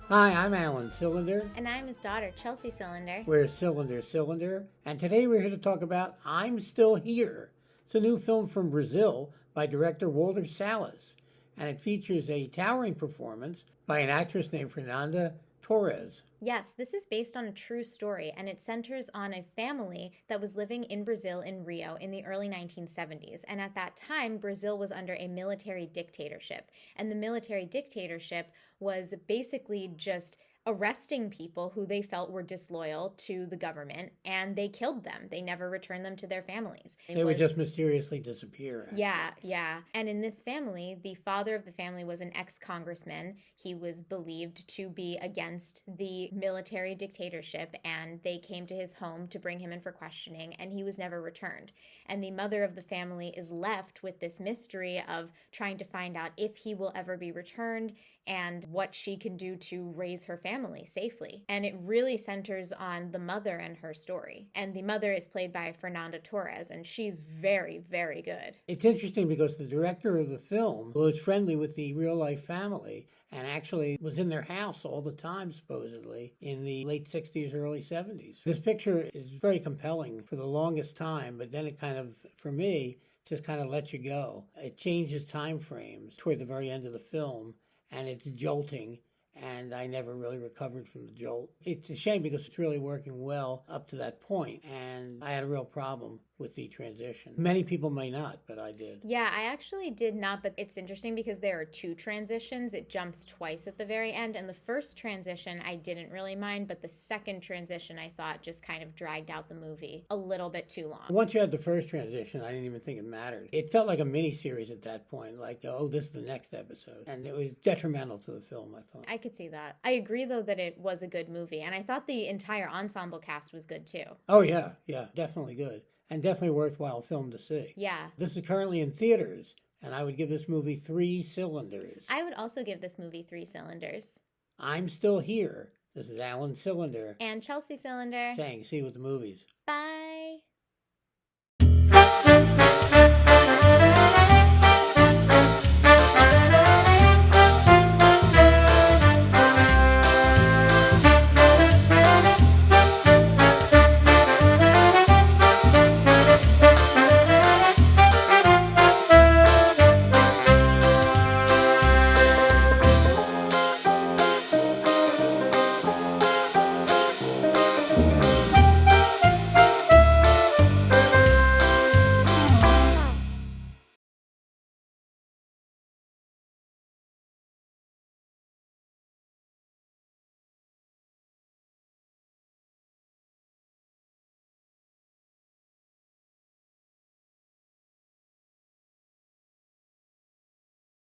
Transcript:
Hi, I'm Alan Cylinder. And I'm his daughter, Chelsea Cylinder. We're Cylinder, and today we're here to talk about I'm Still Here. It's a new film from Brazil by director Walter Salles, and it features a towering performance by an actress named Fernanda Torres. Yes, this is based on a true story, and it centers on a family that was living in Brazil in Rio in the early 1970s. And at that time, Brazil was under a military dictatorship. And the military dictatorship was basically just arresting people who they felt were disloyal to the government, and they killed them. They never returned them to their families. They would just mysteriously disappear. Actually. Yeah. And in this family, the father of the family was an ex-congressman. He was believed to be against the military dictatorship, and they came to his home to bring him in for questioning, and he was never returned. And the mother of the family is left with this mystery of trying to find out if he will ever be returned and what she can do to raise her family safely. And it really centers on the mother and her story. And the mother is played by Fernanda Torres, and she's very, very good. It's interesting because the director of the film was friendly with the real-life family and actually was in their house all the time, supposedly, in the late 60s, early 70s. This picture is very compelling for the longest time, but then it kind of, for me, just kind of lets you go. It changes time frames toward the very end of the film, and it's jolting, and I never really recovered from the jolt. It's a shame because it's really working well up to that point, and I had a real problem with the transition. Many people may not, but I did. Yeah, I actually did not, but it's interesting because there are two transitions. It jumps twice at the very end, and the first transition I didn't really mind, but the second transition I thought just kind of dragged out the movie a little bit too long. Once you had the first transition, I didn't even think it mattered. It felt like a mini-series at that point, like, oh, this is the next episode. And it was detrimental to the film, I thought. I could see that. I agree, though, that it was a good movie, and I thought the entire ensemble cast was good, too. Oh, yeah, definitely good. And definitely worthwhile film to see. Yeah. This is currently in theaters, and I would give this movie 3 cylinders. I would also give this movie 3 cylinders. I'm Still Here. This is Alan Cylinder. And Chelsea Cylinder. Saying, see you at the movies.